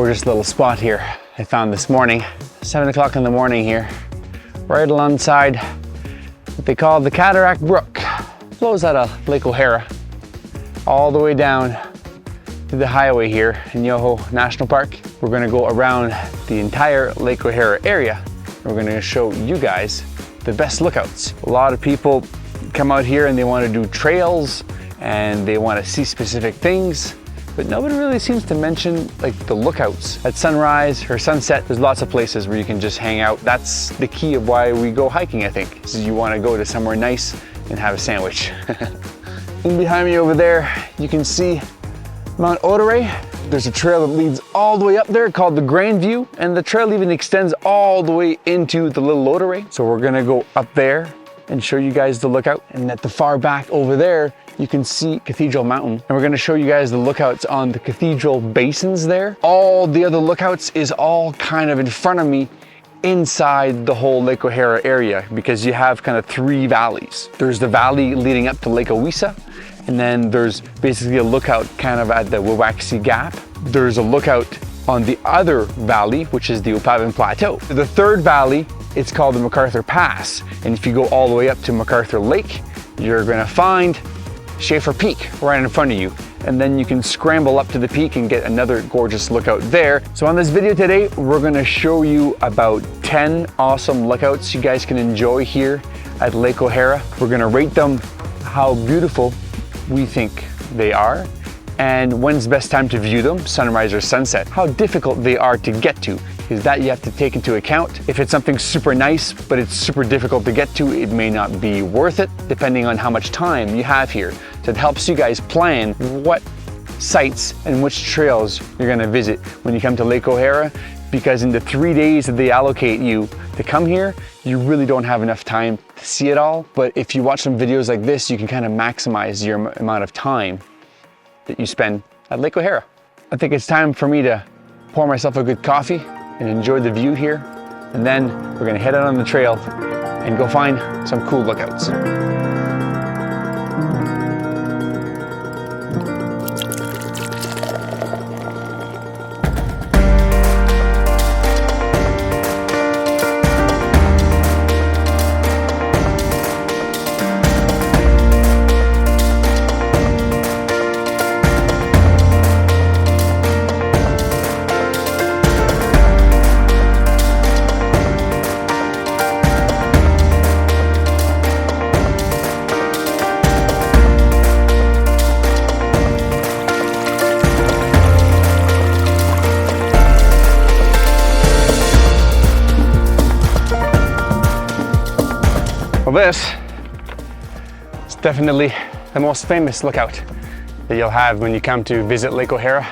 gorgeous little spot here I found this morning, 7 o'clock in the morning here, right alongside what they call the Cataract Brook. Flows out of Lake O'Hara all the way down to the highway here in Yoho National Park. We're gonna go around the entire Lake O'Hara area. We're gonna show you guys the best lookouts. A lot of people come out here and they wanna do trails and they wanna see specific things, but nobody really seems to mention like the lookouts. At sunrise or sunset, there's lots of places where you can just hang out. That's the key of why we go hiking, I think. Is you wanna go to somewhere nice and have a sandwich. And behind me over there, you can see Mount Odaray. There's a trail that leads all the way up there called the Grand View, and the trail even extends all the way into the Little Odaray. So we're gonna go up there and show you guys the lookout. And at the far back over there, you can see Cathedral Mountain. And we're gonna show you guys the lookouts on the cathedral basins there. All the other lookouts is all kind of in front of me inside the whole Lake O'Hara area, because you have kind of 3 valleys. There's the valley leading up to Lake Owisa, and then there's basically a lookout kind of at the Wawaxi Gap. There's a lookout on the other valley, which is the Opabin Plateau. The third valley, it's called the MacArthur Pass. And if you go all the way up to MacArthur Lake, you're gonna find Schaffer Peak right in front of you. And then you can scramble up to the peak and get another gorgeous lookout there. So on this video today, we're gonna show you about 10 awesome lookouts you guys can enjoy here at Lake O'Hara. We're gonna rate them how beautiful we think they are, and when's the best time to view them, sunrise or sunset, how difficult they are to get to, because that you have to take into account. If it's something super nice, but it's super difficult to get to, it may not be worth it, depending on how much time you have here. So it helps you guys plan what sites and which trails you're gonna visit when you come to Lake O'Hara, because in the 3 days that they allocate you to come here, you really don't have enough time to see it all. But if you watch some videos like this, you can kind of maximize your amount of time that you spend at Lake O'Hara. I think it's time for me to pour myself a good coffee and enjoy the view here. And then we're gonna head out on the trail and go find some cool lookouts. Well, this is definitely the most famous lookout that you'll have when you come to visit Lake O'Hara,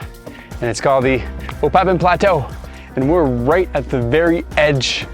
and it's called the Opabin Plateau. And we're right at the very edge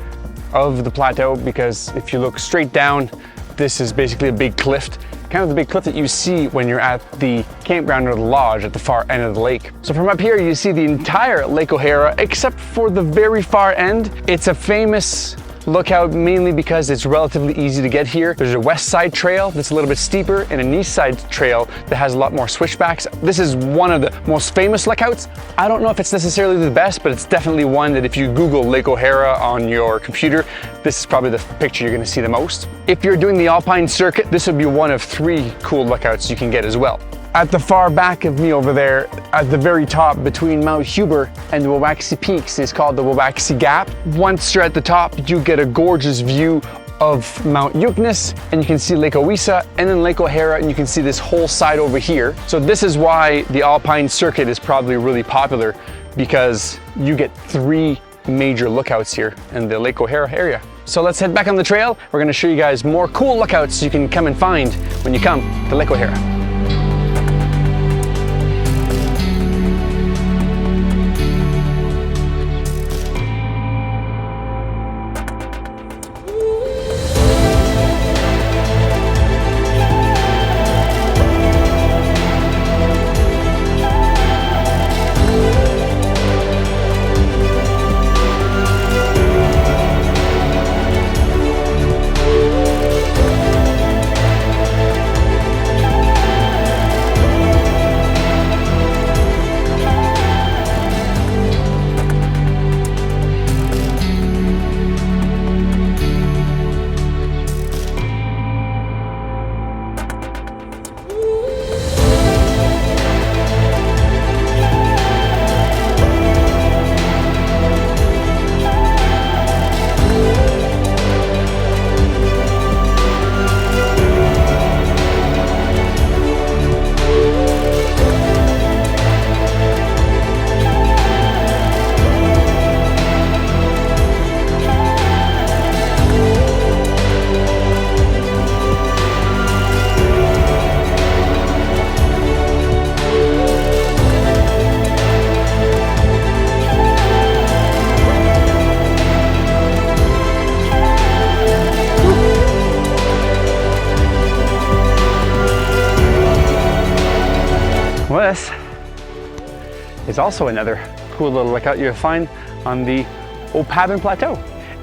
of the plateau, because if you look straight down, this is basically a big cliff, kind of the big cliff that you see when you're at the campground or the lodge at the far end of the lake. So from up here, you see the entire Lake O'Hara, except for the very far end. It's a famous lookout mainly because it's relatively easy to get here. There's a west side trail that's a little bit steeper and an east side trail that has a lot more switchbacks. This is one of the most famous lookouts. I don't know if it's necessarily the best, but it's definitely one that if you Google Lake O'Hara on your computer, this is probably the picture you're gonna see the most. If you're doing the Alpine circuit, this would be one of 3 cool lookouts you can get as well. At the far back of me over there, at the very top between Mount Huber and the Wawaxi Peaks, is called the Wawaxi Gap. Once you're at the top, you get a gorgeous view of Mount Yukness, and you can see Lake Owisa and then Lake O'Hara, and you can see this whole side over here. So this is why the Alpine circuit is probably really popular, because you get 3 major lookouts here in the Lake O'Hara area. So let's head back on the trail. We're gonna show you guys more cool lookouts you can come and find when you come to Lake O'Hara. is also another cool little lookout you'll find on the Opabin Plateau.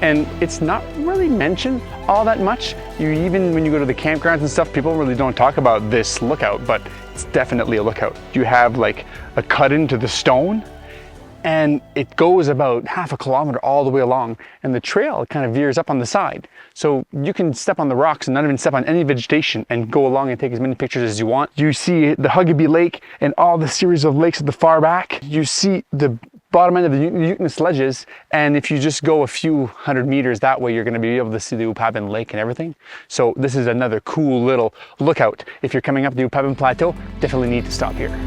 And it's not really mentioned all that much. Even when you go to the campgrounds and stuff, people really don't talk about this lookout, but it's definitely a lookout. You have like a cut into the stone, and it goes about half a kilometer all the way along, and the trail kind of veers up on the side. So you can step on the rocks and not even step on any vegetation and go along and take as many pictures as you want. You see the Hugabee Lake and all the series of lakes at the far back. You see the bottom end of the Yukness ledges, and if you just go a few hundred meters that way, you're going to be able to see the Opabin Lake and everything. So this is another cool little lookout. If you're coming up the Opabin Plateau, definitely need to stop here.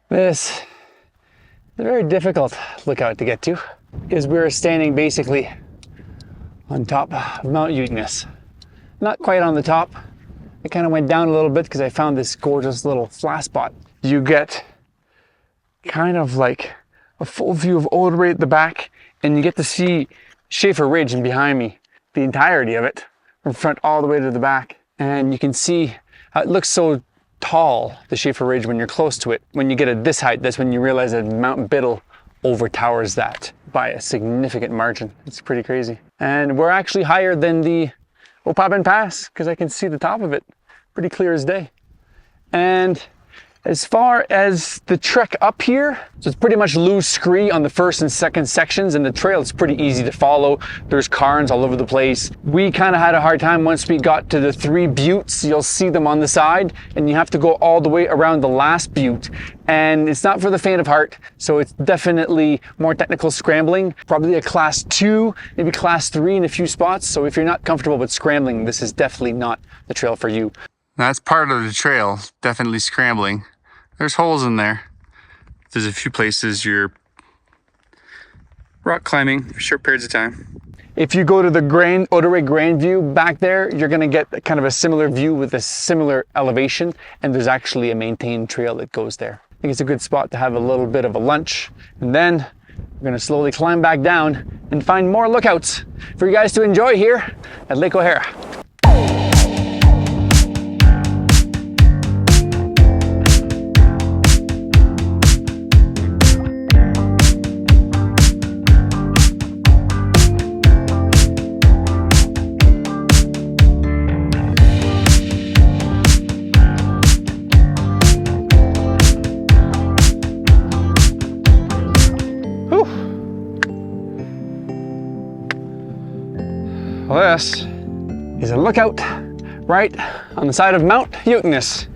This is a very difficult lookout to get to, because we're standing basically on top of Mount Yukness. Not quite on the top. I kind of went down a little bit because I found this gorgeous little flat spot. You get kind of like a full view of Odaray at the back, and you get to see Schaffer Ridge and behind me, the entirety of it, from front all the way to the back. And you can see how it looks so tall, the Schaffer Ridge, when you're close to it. When you get at this height, that's when you realize that Mount Biddle overtowers that by a significant margin. It's pretty crazy. And we're actually higher than the Opabin Pass, because I can see the top of it pretty clear as day. And as far as the trek up here, so it's pretty much loose scree on the first and second sections, and the trail is pretty easy to follow. There's cairns all over the place. We kind of had a hard time once we got to the 3 buttes. You'll see them on the side, and you have to go all the way around the last butte. And it's not for the faint of heart, so it's definitely more technical scrambling. Probably a class 2, maybe class 3 in a few spots. So if you're not comfortable with scrambling, this is definitely not the trail for you. That's part of the trail, definitely scrambling. There's holes in there. There's a few places you're rock climbing for short periods of time. If you go to the Odaray Grand View back there, you're gonna get kind of a similar view with a similar elevation, and there's actually a maintained trail that goes there. I think it's a good spot to have a little bit of a lunch, and then we're gonna slowly climb back down and find more lookouts for you guys to enjoy here at Lake O'Hara. This is a lookout right on the side of Mount Yukness,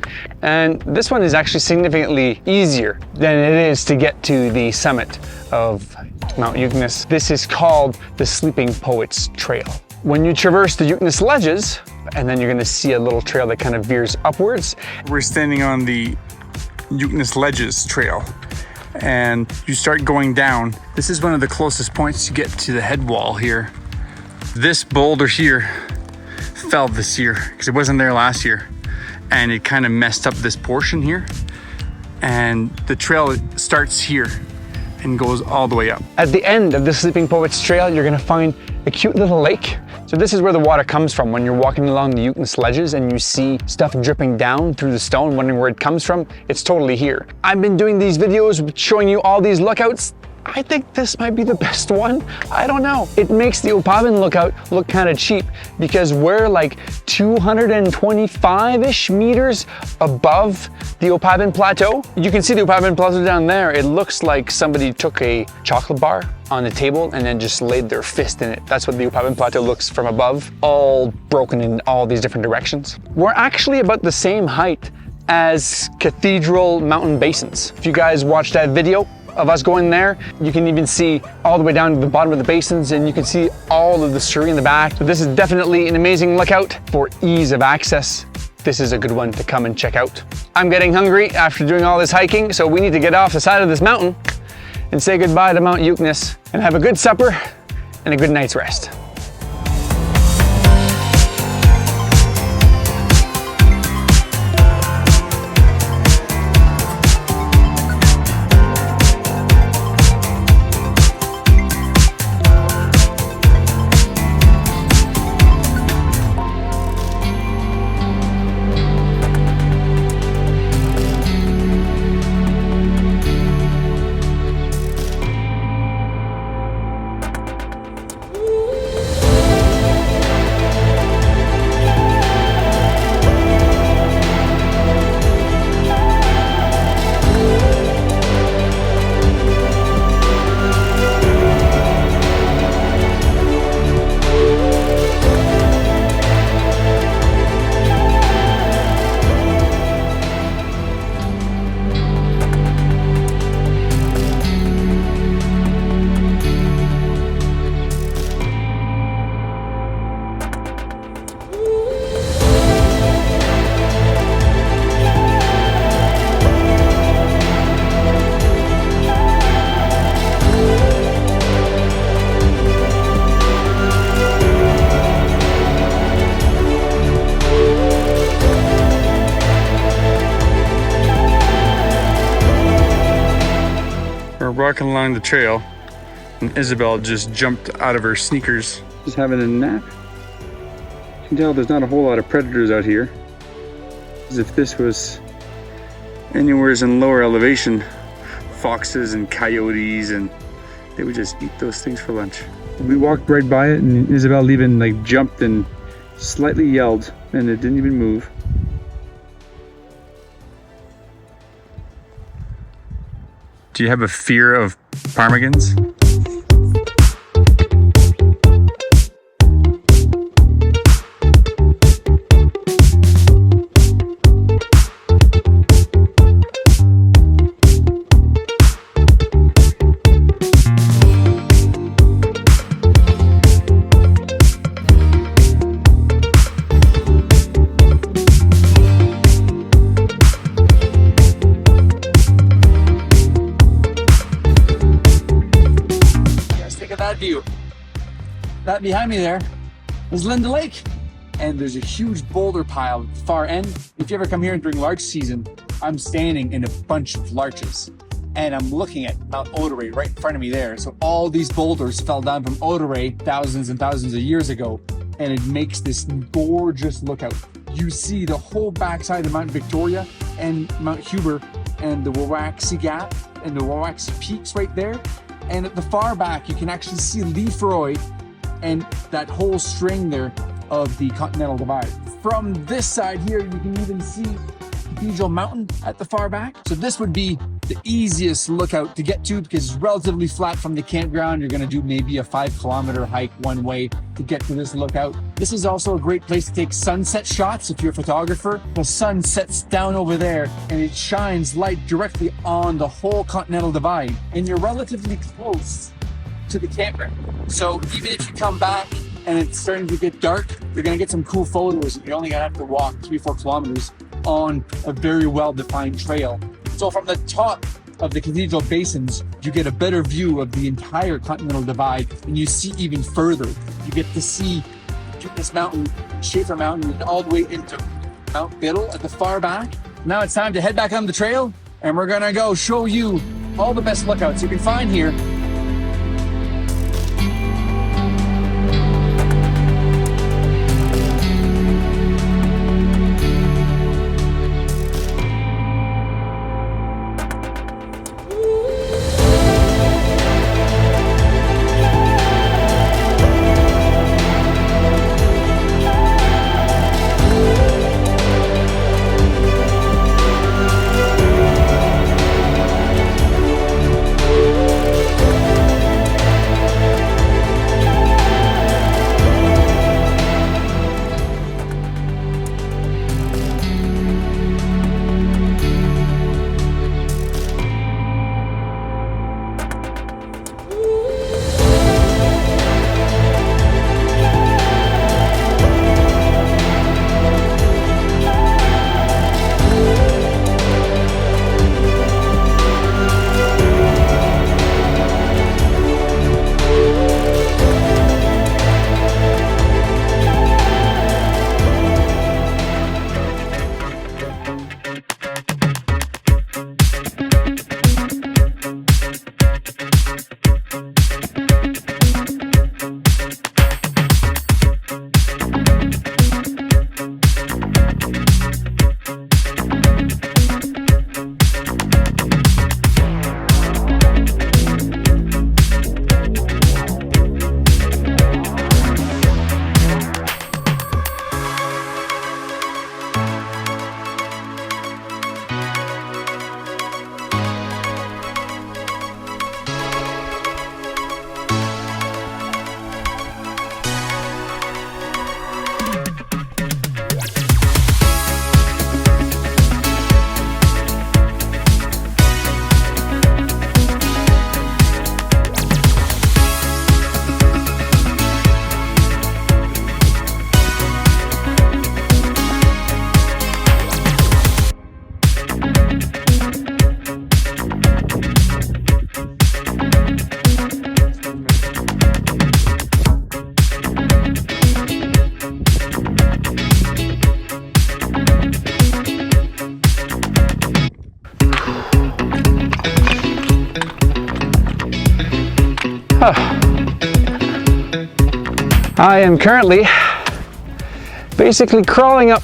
and this one is actually significantly easier than it is to get to the summit of Mount Yukness. This is called the Sleeping Poets Trail. When you traverse the Yukness ledges, and then you're going to see a little trail that kind of veers upwards. We're standing on the Yukness ledges trail, and you start going down. This is one of the closest points to get to the head wall here. This boulder here fell this year because it wasn't there last year, and it kind of messed up this portion here. And the trail starts here and goes all the way up. At the end of the Sleeping Poets Trail, you're gonna find a cute little lake. So this is where the water comes from when you're walking along the Yukness ledges and you see stuff dripping down through the stone, wondering where it comes from. It's totally here. I've been doing these videos showing you all these lookouts. I think this might be the best one. I don't know. It makes the Opabin lookout look kind of cheap because we're like 225-ish meters above the Opabin Plateau. You can see the Opabin Plateau down there. It looks like somebody took a chocolate bar on the table and then just laid their fist in it. That's what the Opabin Plateau looks from above, all broken in all these different directions. We're actually about the same height as Cathedral Mountain Basins. If you guys watched that video of us going there, you can even see all the way down to the bottom of the basins and you can see all of the Surrey in the back. So this is definitely an amazing lookout for ease of access. This is a good one to come and check out. I'm getting hungry after doing all this hiking, so we need to get off the side of this mountain and say goodbye to Mount Yukness and have a good supper and a good night's rest. Walking along the trail and Isabel just jumped out of her sneakers, just having a nap. You can tell there's not a whole lot of predators out here, as if this was anywhere in lower elevation, foxes and coyotes, and they would just eat those things for lunch. We walked right by it and Isabel even like jumped and slightly yelled and it didn't even move. Do you have a fear of ptarmigans? View. That behind me there is Maligne Lake, and there's a huge boulder pile at the far end. If you ever come here during larch season, I'm standing in a bunch of larches and I'm looking at Mount Odaray right in front of me there. So all these boulders fell down from Odaray thousands and thousands of years ago, and it makes this gorgeous lookout. You see the whole backside of Mount Victoria and Mount Huber and the Wawaxi Gap and the Wawaxi Peaks right there. And at the far back, you can actually see Lefroy and that whole string there of the Continental Divide. From this side here, you can even see Cathedral Mountain at the far back. So this would be the easiest lookout to get to because it's relatively flat from the campground. You're gonna do maybe a 5-kilometer hike one way to get to this lookout. This is also a great place to take sunset shots if you're a photographer. The sun sets down over there and it shines light directly on the whole Continental Divide. And you're relatively close to the campground. So even if you come back and it's starting to get dark, you're gonna get some cool photos. You're only gonna have to walk 3-4 kilometers on a very well-defined trail. So from the top of the Cathedral Basins, you get a better view of the entire Continental Divide, and you see even further. You get to see Yukness Mountain, Schaffer Mountain, and all the way into Mount Biddle at the far back. Now it's time to head back on the trail, and we're gonna go show you all the best lookouts you can find here. I am currently basically crawling up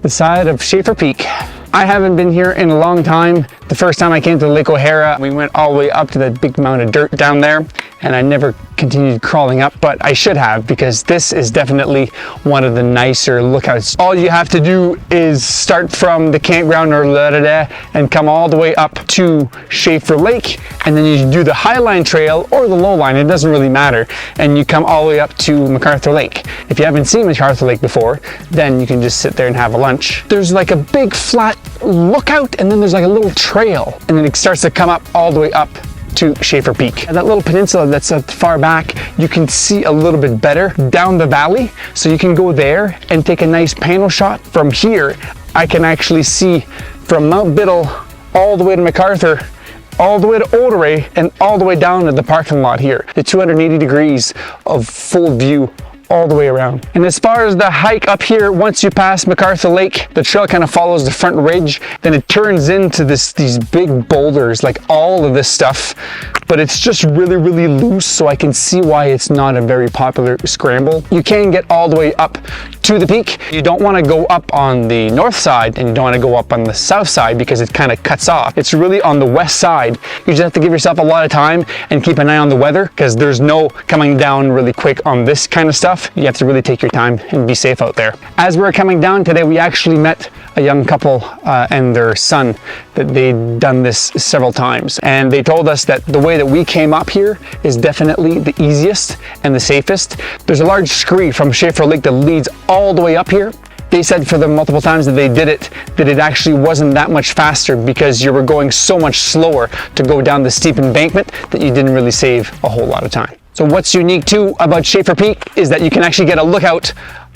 the side of Schaffer Peak. I haven't been here in a long time. The first time I came to Lake O'Hara, we went all the way up to that big mound of dirt down there, and I never continued crawling up, but I should have, because this is definitely one of the nicer lookouts. All you have to do is start from the campground or and come all the way up to Schaffer Lake, and then you do the Highline Trail or the Lowline, it doesn't really matter, and you come all the way up to MacArthur Lake. If you haven't seen MacArthur Lake before, then you can just sit there and have a lunch. There's like a big flat lookout, and then there's like a little trail, and then it starts to come up all the way up to Schaffer Peak. And that little peninsula that's at the far back, you can see a little bit better down the valley, so you can go there and take a nice panel shot. From here, I can actually see from Mount Biddle all the way to MacArthur, all the way to Odaray, and all the way down to the parking lot here. The 280 degrees of full view all the way around. And as far as the hike up here, once you pass MacArthur Lake, the trail kind of follows the front ridge, then it turns into these big boulders, like all of this stuff, but it's just really, really loose, so I can see why it's not a very popular scramble. You can get all the way up to the peak. You don't want to go up on the north side, and you don't want to go up on the south side because it kind of cuts off. It's really on the west side. You just have to give yourself a lot of time and keep an eye on the weather, because there's no coming down really quick on this kind of stuff. You have to really take your time and be safe out there. As we were coming down today, we actually met a young couple and their son that they'd done this several times, and they told us that the way that we came up here is definitely the easiest and the safest. There's a large scree from Schaffer Lake that leads all the way up here. They said for the multiple times that they did it, that it actually wasn't that much faster because you were going so much slower to go down the steep embankment that you didn't really save a whole lot of time. So what's unique too about Schaffer Peak is that you can actually get a lookout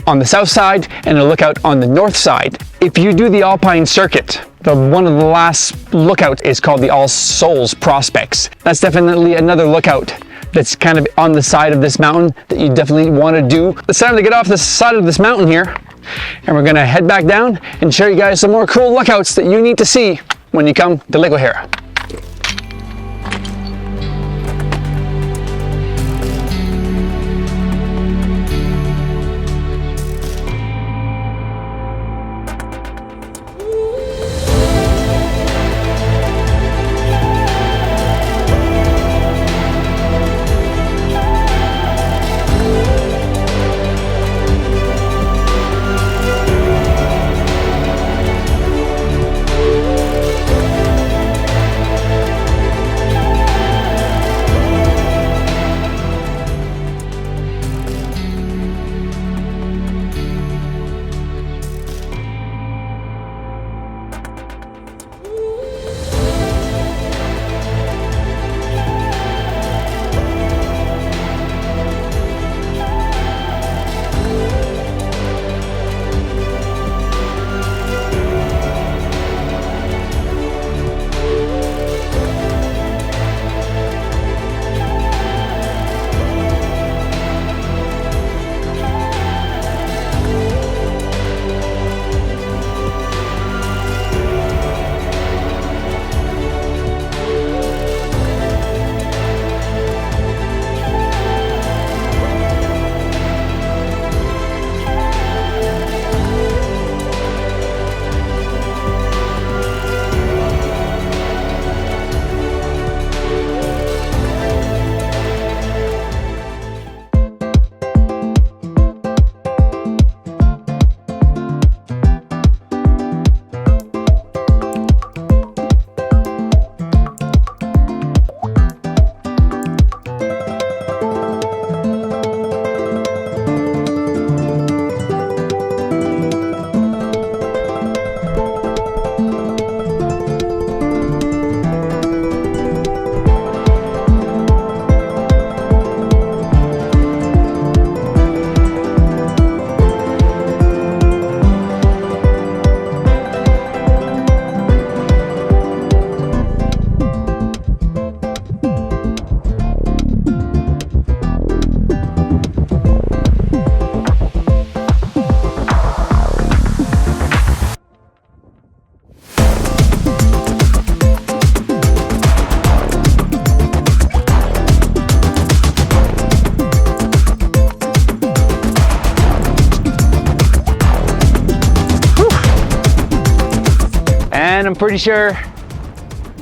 on the south side and a lookout on the north side. If you do the Alpine circuit, one of the last lookouts is called the All Souls Prospects. That's definitely another lookout that's kind of on the side of this mountain that you definitely want to do. It's time to get off the side of this mountain here, and we're gonna head back down and show you guys some more cool lookouts that you need to see when you come to Lake O'Hara. And I'm pretty sure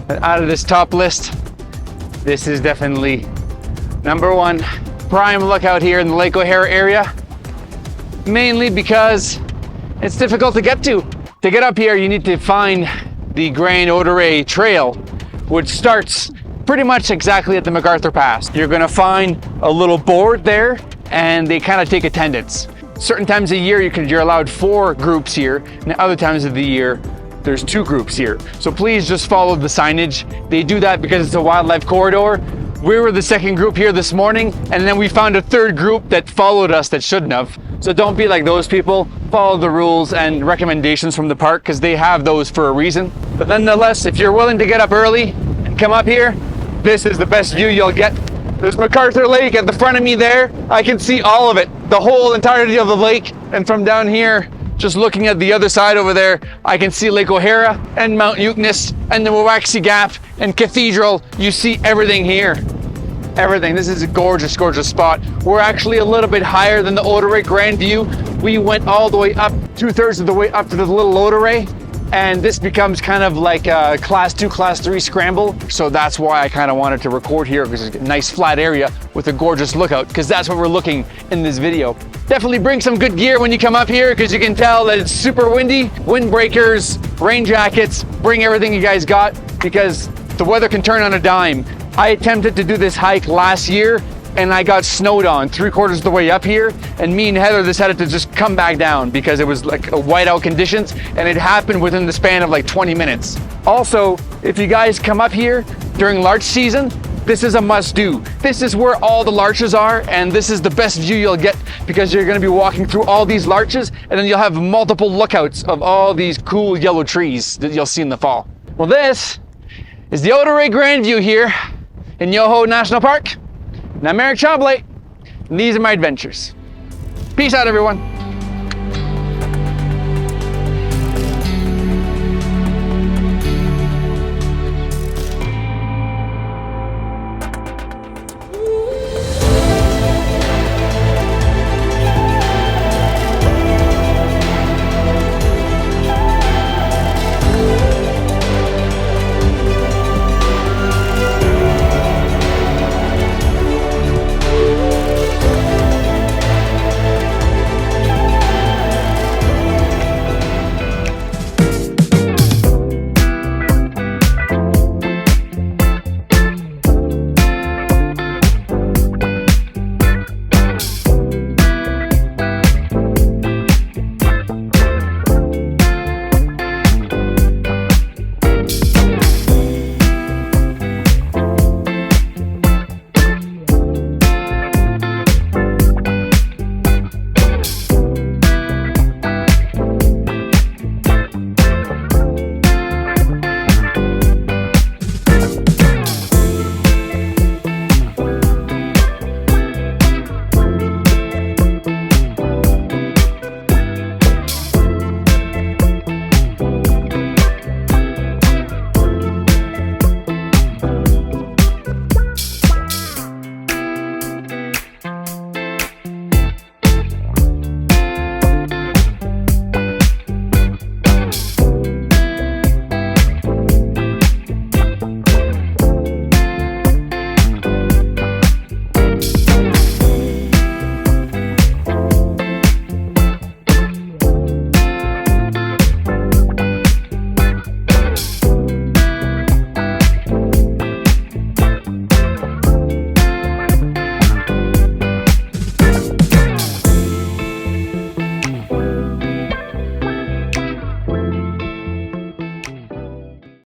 that out of this top list, this is definitely number one prime lookout here in the Lake O'Hara area. Mainly because it's difficult to get to. To get up here, you need to find the Mount Odaray Trail, which starts pretty much exactly at the MacArthur Pass. You're gonna find a little board there, and they kind of take attendance. Certain times of year, you're allowed 4 groups here, and other times of the year, there's 2 groups here. So please just follow the signage. They do that because it's a wildlife corridor. We were the second group here this morning, and then we found a third group that followed us that shouldn't have. So don't be like those people. Follow the rules and recommendations from the park, because they have those for a reason. But nonetheless, if you're willing to get up early and come up here, this is the best view you'll get. There's MacArthur Lake at the front of me there. I can see all of it, the whole entirety of the lake. And from down here, just looking at the other side over there, I can see Lake O'Hara and Mount Yukness and the Waxy Gap and Cathedral. You see everything here. Everything. This is a gorgeous, gorgeous spot. We're actually a little bit higher than the Odaray Grand View. We went all the way up, 2/3 of the way up to the little Odaray, and this becomes kind of like a class 2, class 3 scramble. So that's why I kind of wanted to record here, because it's a nice flat area with a gorgeous lookout, because that's what we're looking in this video. Definitely bring some good gear when you come up here, because you can tell that it's super windy. Windbreakers, rain jackets, bring everything you guys got, because the weather can turn on a dime. I attempted to do this hike last year, and I got snowed on 3/4 of the way up here, and me and Heather decided to just come back down because it was like a whiteout conditions, and it happened within the span of like 20 minutes. Also, if you guys come up here during larch season, this is a must do. This is where all the larches are, and this is the best view you'll get, because you're gonna be walking through all these larches, and then you'll have multiple lookouts of all these cool yellow trees that you'll see in the fall. Well, this is the Odaray Grand View here in Yoho National Park. And I'm Eric Tremblay, and these are my adventures. Peace out, everyone.